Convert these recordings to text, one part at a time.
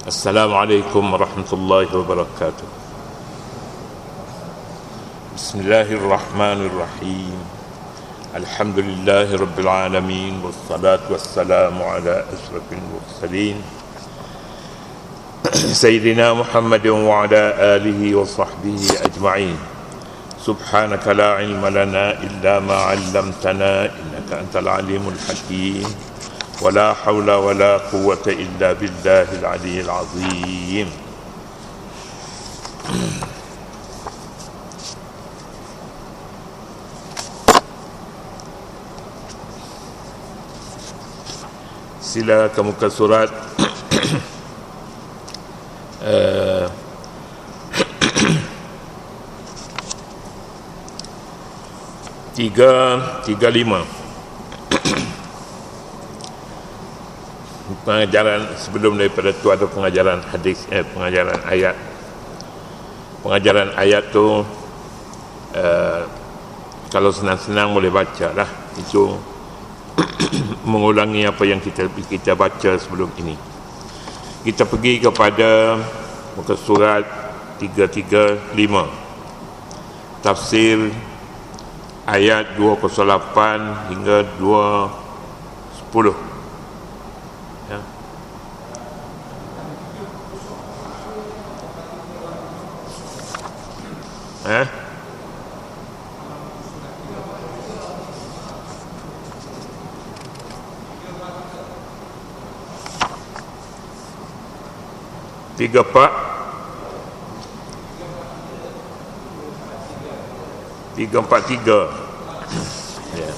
Assalamualaikum warahmatullahi wabarakatuh. Bismillahirrahmanirrahim. Alhamdulillahi rabbil alamin, wassalatu wassalamu ala asrafil mursalin Sayyidina Muhammadin wa ala alihi wa sahbihi ajma'in. Subhanaka la ilma lana illa ma 'allamtana innaka antal alimul hakim. ولا حول ولا قوة إلا بالله العلي العظيم. Sila ke muka surat tiga lima. Pengajaran sebelum daripada tu ada pengajaran hadis, pengajaran ayat. Pengajaran ayat tu kalau senang-senang boleh baca lah. Itu mengulangi apa yang kita baca sebelum ini. Kita pergi kepada muka surat 335, tafsir ayat 208 hingga 210. Tiga empat tiga. Ya.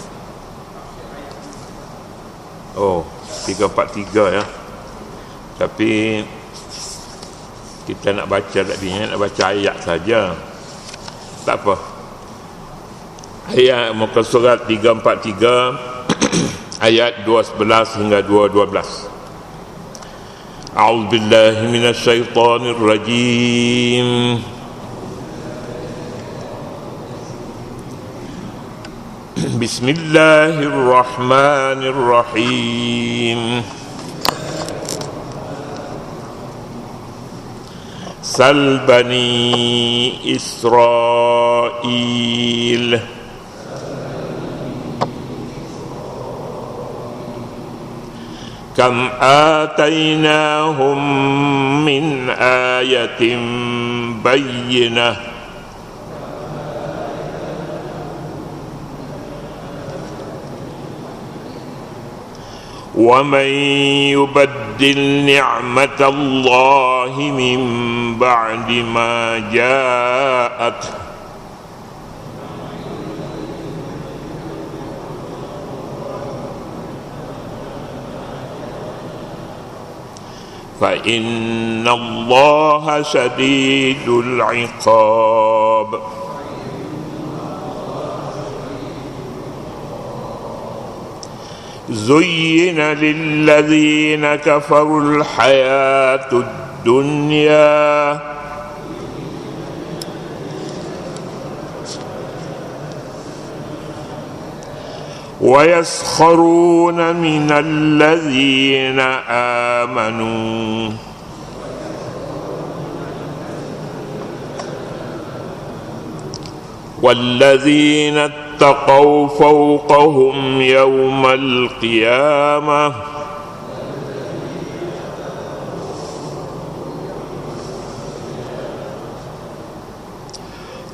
Oh, 343 ya. Tapi kita nak baca tadi, nak baca ayat saja. Tak apa. Ayat muka surat 343 ayat 211 hingga 212. A'udzu billahi minasy syaithanir rajim. Bismillahirrahmanirrahim. Sal bani Israil kam atainahum min ayatin bayyinah wa man yubaddil ni'matallahi min ba'di ma ja'at fa innallaha shadidul 'iqab. Zuyyina lilladzina kafarul hayatud dunya wa yaskharuna minal ladzina amanu walladzina اتقوا فوقهم يوم القيامة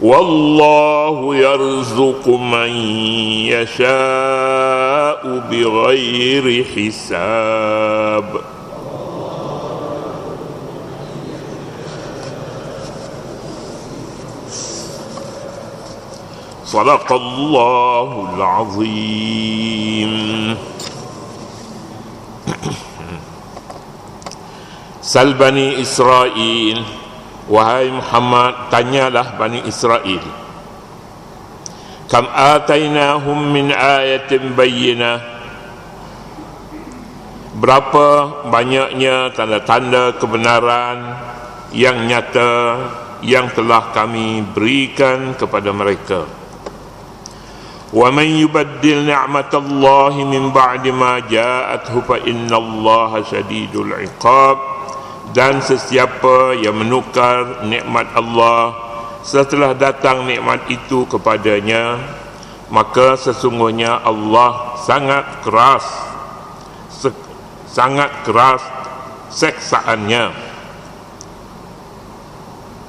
والله يرزق من يشاء بغير حساب. Sadaqallahul azim. Sal bani Israil, wahai Muhammad, tanyalah Bani Israel. Kam atainahum min ayatin bayyinah, berapa banyaknya tanda-tanda kebenaran yang nyata yang telah kami berikan kepada mereka. Wa man yubaddil ni'matallahi min ba'di ma ja'athu fa innallaha syadidul 'iqab. Dan sesiapa yang menukar nikmat Allah setelah datang nikmat itu kepadanya, maka sesungguhnya Allah sangat keras seksaannya.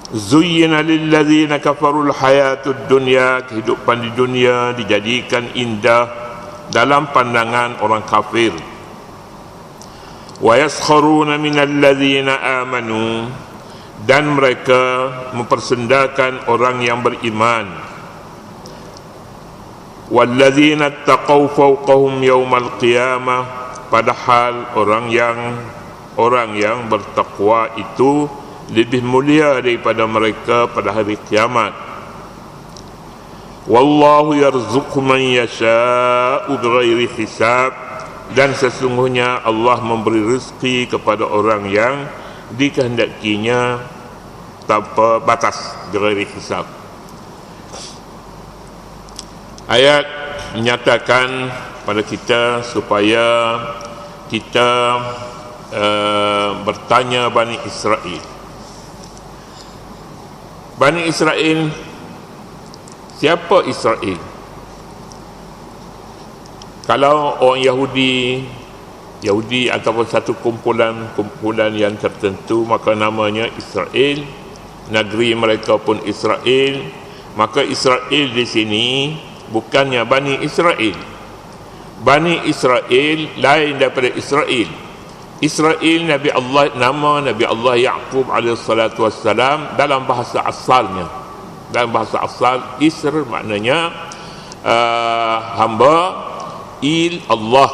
Zuyyina lilladzina kafarul hayatud dunya, kehidupan di dunia dijadikan indah dalam pandangan orang kafir. Wa yaskharuna minal ladzina amanu, dan mereka mempersendakan orang yang beriman. Walladzina taqaw fawqahum yaumal qiyamah, padahal orang yang bertakwa itu lebih mulia daripada mereka pada hari kiamat. Wallahu yarzuqu man yasha'u bighairi hisab, dan sesungguhnya Allah memberi rezeki kepada orang yang dikehendakinya tanpa batas, bighairi hisab. Ayat menyatakan pada kita supaya kita bertanya Bani Israel. Bani Israel, siapa Israel? Kalau orang Yahudi ataupun satu kumpulan yang tertentu, maka namanya Israel. Negeri mereka pun Israel. Maka Israel di sini bukannya Bani Israel. Bani Israel lain daripada Israel. Israel nama Nabi Allah Yaqub alaihissalatu wassalam dalam bahasa asalnya. Dalam bahasa asal, Isr maknanya hamba. Il Allah,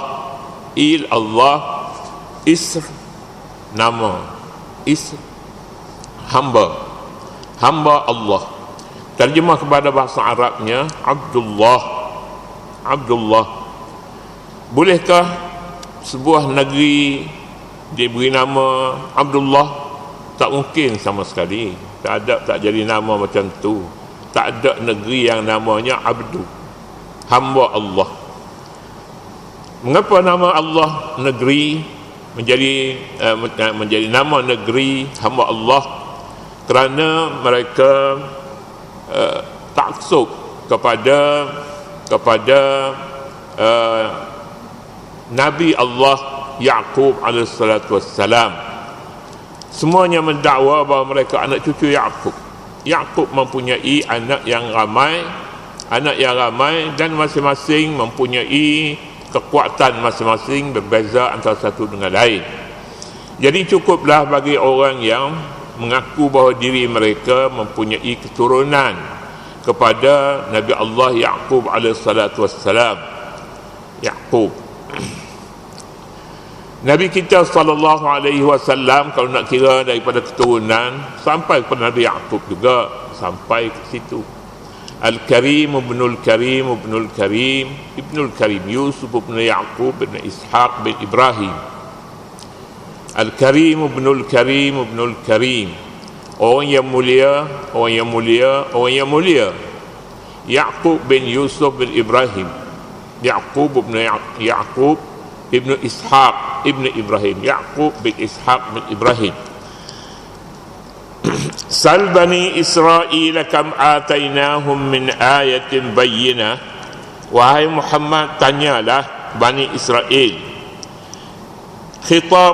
Isr nama, Isr hamba Allah. Terjemah kepada bahasa Arabnya Abdullah. Bolehkah sebuah negeri diberi nama Abdullah? Tak mungkin sama sekali. Tak jadi nama macam tu. Tak ada negeri yang namanya Abdu, hamba Allah. Mengapa nama Allah negeri menjadi nama negeri hamba Allah? Kerana mereka taksub kepada Nabi Allah Yaqub alaihissalatu wassalam. Semuanya mendakwa bahawa mereka anak cucu Yaqub. Yaqub mempunyai anak yang ramai dan masing-masing mempunyai kekuatan masing-masing, berbeza antara satu dengan lain. Jadi cukuplah bagi orang yang mengaku bahawa diri mereka mempunyai keturunan kepada Nabi Allah Yaqub alaihissalatu wassalam. Yaqub, Nabi kita sallallahu alaihi wasallam, kalau nak kira daripada keturunan sampai kepada Nabi Yaqub juga, sampai ke situ. Al-Karim ibnul Karim ibnul Karim ibnul Karim, Yusuf ibn Yaqub ibn Ishaq bin Ibrahim. Al-Karim ibnul Karim ibnul Karim, orang yang mulia. Yaqub bin Yusuf bin Ibrahim. Yaqub ibn Yaqub ibn Ishaq ibn Ibrahim. Yaqub bin Ishaq bin Ibrahim. Sal Bani Israel kam atainahum min ayatin bayyinah. Wahai Muhammad, tanyalah Bani Israel. Khitab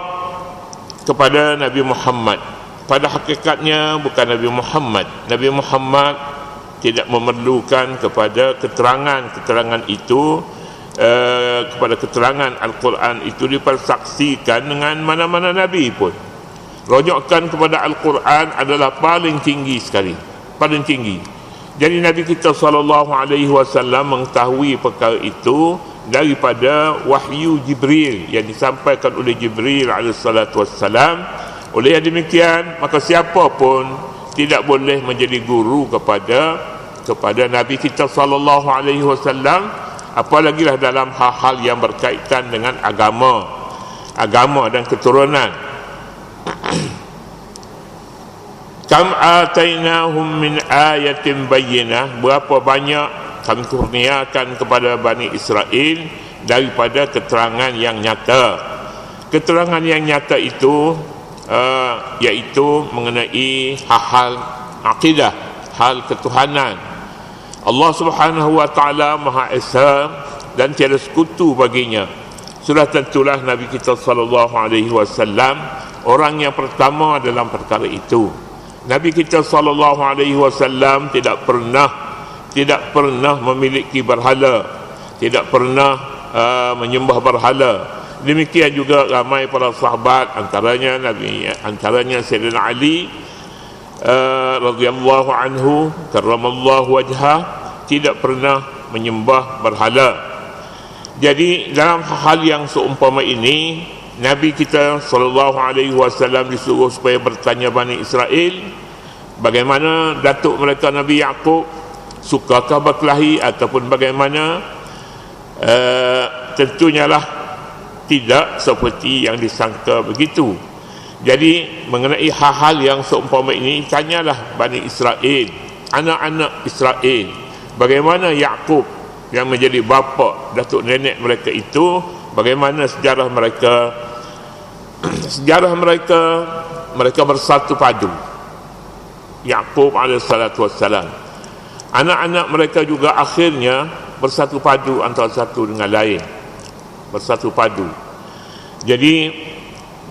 kepada Nabi Muhammad. Pada hakikatnya bukan Nabi Muhammad. Nabi Muhammad tidak memerlukan kepada keterangan itu, kepada keterangan Al-Quran itu dipersaksikan dengan mana-mana Nabi pun. Rujukan kepada Al-Quran adalah paling tinggi sekali, paling tinggi. Jadi Nabi kita SAW mengetahui perkara itu daripada wahyu Jibril yang disampaikan oleh Jibril AS. Oleh yang demikian, maka siapa pun tidak boleh menjadi guru kepada Nabi kita SAW, apalagilah dalam hal-hal yang berkaitan dengan agama dan keturunan. Kam atainahum min ayatin bayyinah, berapa banyak kami kurniakan kepada Bani Israel daripada keterangan yang nyata. Keterangan yang nyata itu iaitu mengenai hal akidah, hal ketuhanan. Allah Subhanahu wa taala Maha Esa dan tiada sekutu baginya. Sudah tentulah Nabi kita sallallahu alaihi wasallam orang yang pertama dalam perkara itu. Nabi kita sallallahu alaihi wasallam tidak pernah memiliki berhala, tidak pernah menyembah berhala. Demikian juga ramai para sahabat, antaranya Sayyidina Ali radhiyallahu anhu karramallahu wajhah, tidak pernah menyembah berhala. Jadi dalam hal yang seumpama ini, Nabi kita sallallahu alaihi wasallam disuruh supaya bertanya Bani Israel, bagaimana datuk mereka Nabi Yaqub, sukakah berkelahi ataupun bagaimana? Tentunya lah tidak seperti yang disangka begitu. Jadi mengenai hal-hal yang seumpama ini, tanyalah Bani Israel, anak-anak Israel, bagaimana Yaqub yang menjadi bapa datuk nenek mereka itu, bagaimana sejarah mereka. Mereka bersatu padu. Yaqub alaihissalatu wassalam, anak-anak mereka juga akhirnya bersatu padu antara satu dengan lain, bersatu padu. Jadi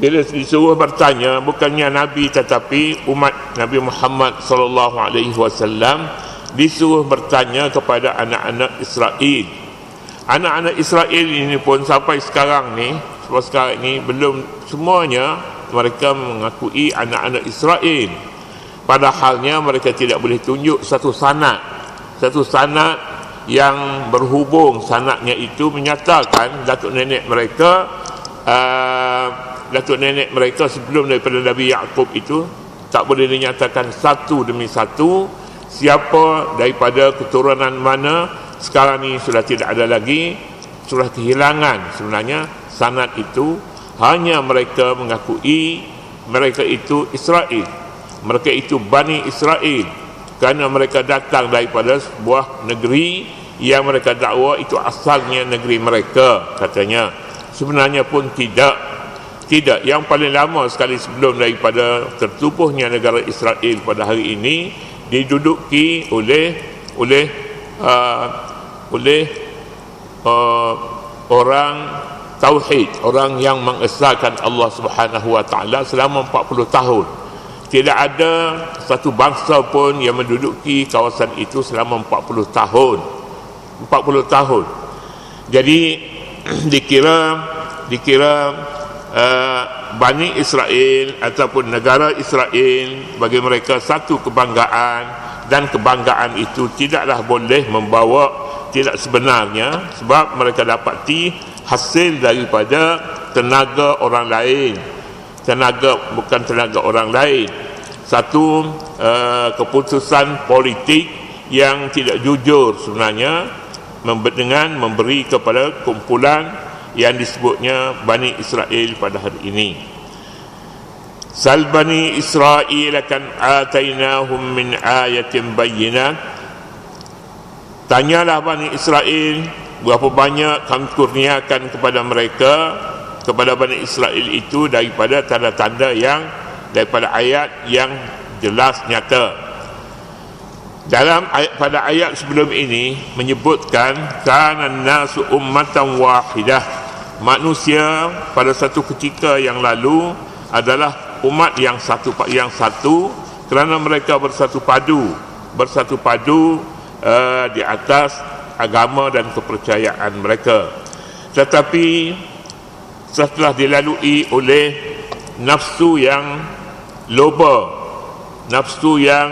bila disuruh bertanya, bukannya Nabi tetapi umat Nabi Muhammad sallallahu alaihi wasallam disuruh bertanya kepada anak-anak Israel. Anak-anak Israel ini pun sampai sekarang ni belum semuanya mereka mengakui anak-anak Israel. Padahalnya mereka tidak boleh tunjuk satu sanad yang berhubung. Sanadnya itu menyatakan datuk nenek mereka sebelum daripada Nabi Yaqub itu tak boleh dinyatakan satu demi satu siapa daripada keturunan mana. Sekarang ni sudah tidak ada lagi, sudah kehilangan sebenarnya sanad itu. Hanya mereka mengakui mereka itu Israel, mereka itu Bani Israel, kerana mereka datang daripada sebuah negeri yang mereka dakwa itu asalnya negeri mereka, katanya. Sebenarnya pun tidak. Yang paling lama sekali sebelum daripada tertubuhnya negara Israel pada hari ini diduduki oleh orang tauhid, orang yang mengesahkan Allah Subhanahu wa taala selama 40 tahun. Tidak ada satu bangsa pun yang menduduki kawasan itu selama 40 tahun. Jadi dikira Bani Israel ataupun negara Israel bagi mereka satu kebanggaan, dan kebanggaan itu tidaklah boleh membawa tidak sebenarnya, sebab mereka dapati hasil daripada tenaga orang lain, bukan tenaga orang lain, satu keputusan politik yang tidak jujur sebenarnya, dengan memberi kepada kumpulan yang disebutnya Bani Israel pada hari ini. Sal Bani Israel kan atainahum min ayatin bayyinah. Tanyalah Bani Israel, berapa banyak kami kurniakan kepada mereka, kepada Bani Israel itu daripada tanda-tanda yang, daripada ayat yang jelas nyata. Pada ayat sebelum ini menyebutkan kana nasu ummatan wahidah, manusia pada satu ketika yang lalu adalah umat yang satu, kerana mereka bersatu padu di atas agama dan kepercayaan mereka. Tetapi setelah dilalui oleh nafsu yang loba, nafsu yang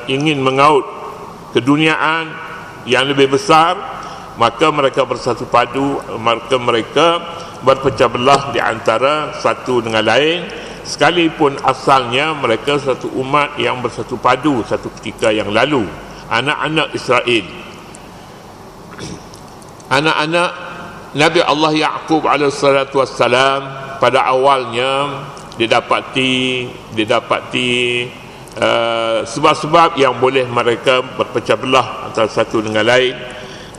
ingin mengaut keduniaan yang lebih besar, maka mereka bersatu padu, mereka berpecah belah di antara satu dengan lain, sekalipun asalnya mereka satu umat yang bersatu padu satu ketika yang lalu. Anak-anak Israel, anak-anak Nabi Allah Yaqub alaihissalatu wassalam, pada awalnya didapati sebab-sebab yang boleh mereka berpecah belah antara satu dengan lain.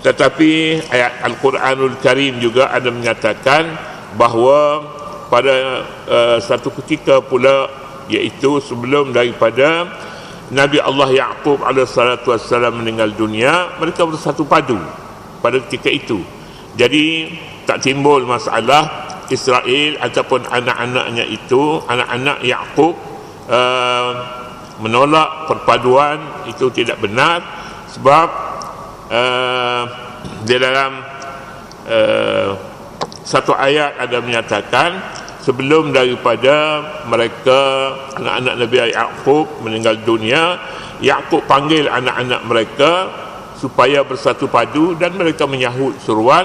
Tetapi ayat Al-Quranul Karim juga ada menyatakan bahawa pada satu ketika pula, iaitu sebelum daripada Nabi Allah Yaqub alaihissalam meninggal dunia, mereka bersatu padu pada ketika itu. Jadi tak timbul masalah Israel ataupun anak-anaknya itu, anak-anak Yaqub menolak perpaduan. Itu tidak benar, sebab di dalam satu ayat ada menyatakan sebelum daripada mereka, anak-anak Nabi Yaqub meninggal dunia, Yaqub panggil anak-anak mereka supaya bersatu padu, dan mereka menyahut seruan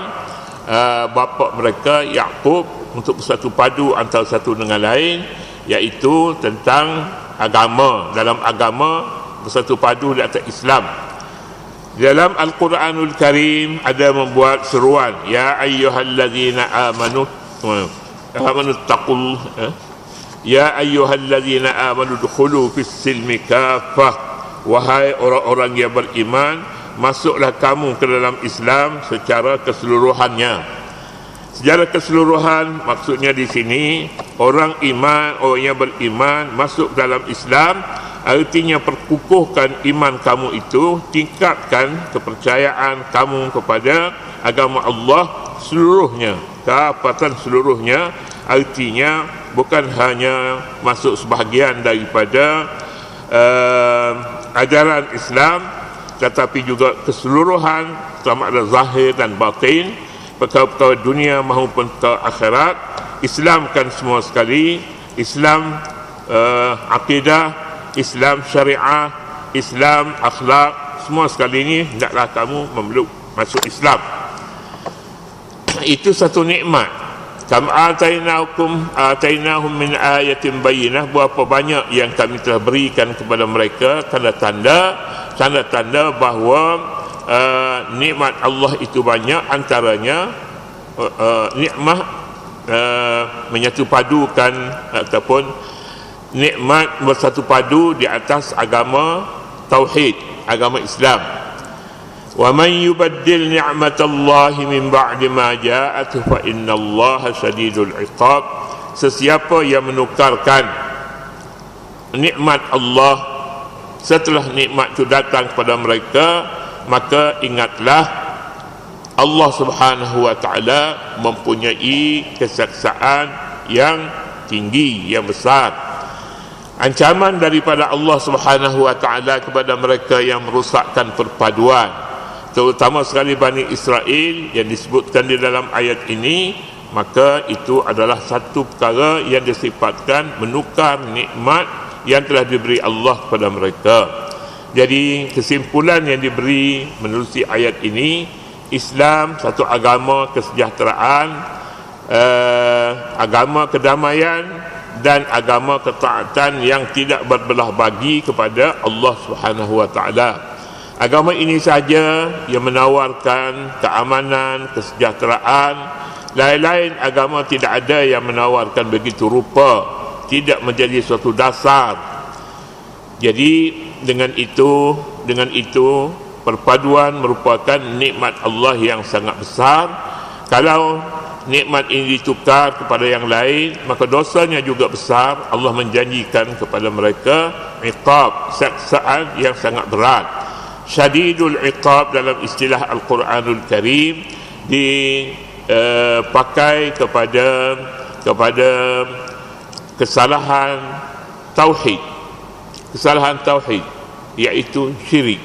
bapa mereka Yaqub untuk bersatu padu antara satu dengan lain, iaitu tentang agama. Dalam agama bersatu padu di atas Islam. Dalam Al-Quranul Karim ada membuat seruan, ya ayyuhallazina amanu taqul ya ayyuhallazina amanu dukhulu fis silmi kaffah, wahai orang-orang yang beriman, masuklah kamu ke dalam Islam secara keseluruhannya. Secara keseluruhan maksudnya di sini orang yang beriman masuk dalam Islam, artinya perkukuhkan iman kamu itu, tingkatkan kepercayaan kamu kepada agama Allah seluruhnya, kafatan seluruhnya, artinya bukan hanya masuk sebahagian daripada ajaran Islam, tetapi juga keseluruhan, sama ada zahir dan batin, perkara-perkara dunia maupun perkara akhirat. Islamkan semua sekali. Islam akidah, Islam syariah, Islam akhlak, semua sekali ini hendaklah kamu memeluk masuk Islam. Itu satu nikmat. Kam atainahum min ayatin bayyinah, berapa banyak yang kami telah berikan kepada mereka tanda-tanda bahawa nikmat Allah itu banyak. Antaranya nikmat menyatu padukan ataupun nikmat bersatu padu di atas agama tauhid, agama Islam. Wa man yubaddil ni'matallahi min ba'di ma ja'atuhu fa innallaha shadidul 'iqab. Sesiapa yang menukarkan nikmat Allah setelah nikmat itu datang kepada mereka, maka ingatlah Allah Subhanahu wa taala mempunyai kesaksaan yang tinggi, yang besar. Ancaman daripada Allah Subhanahu wa taala kepada mereka yang merosakkan perpaduan, terutama sekali Bani Israel yang disebutkan di dalam ayat ini, maka itu adalah satu perkara yang disifatkan menukar nikmat yang telah diberi Allah kepada mereka. Jadi kesimpulan yang diberi menerusi ayat ini, Islam satu agama kesejahteraan, agama kedamaian, dan agama ketaatan yang tidak berbelah bagi kepada Allah Subhanahu wa taala. Agama ini saja yang menawarkan keamanan, kesejahteraan. Lain-lain agama tidak ada yang menawarkan begitu rupa, tidak menjadi suatu dasar. Jadi dengan itu perpaduan merupakan nikmat Allah yang sangat besar. Kalau nikmat ini ditukar kepada yang lain, maka dosanya juga besar. Allah menjanjikan kepada mereka iqab, siksaan yang sangat berat. Syadidul iqab dalam istilah Al-Quranul Karim dipakai kepada kesalahan tauhid, iaitu syirik.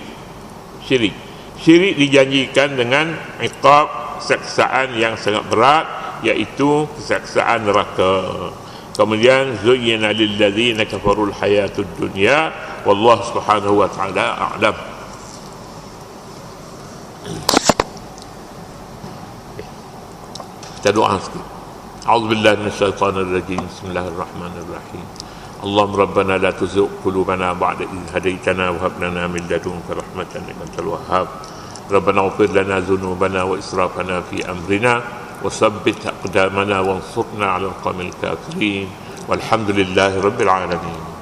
Syirik dijanjikan dengan iqab, siksaan yang sangat berat, iaitu siksaan neraka. Kemudian zuyyina lil ladzina kafarul hayatud dunya wallahu subhanahu wa ta'ala a'lam. Kita doa sikit. A'udzubillahi minasyaitonir rajim. Bismillahirrahmanirrahim. Allahumma rabbana la tuzigh qulubana ba'da idh hadaytana wa hab lana min ladunka rahmatan innaka antal wahhab. Rabbana ighfir lana dhunubana wa israfana fi amrina wa tsabbit aqdamana wansurna 'alal qawmil kafirin. Walhamdulillahi rabbil alamin.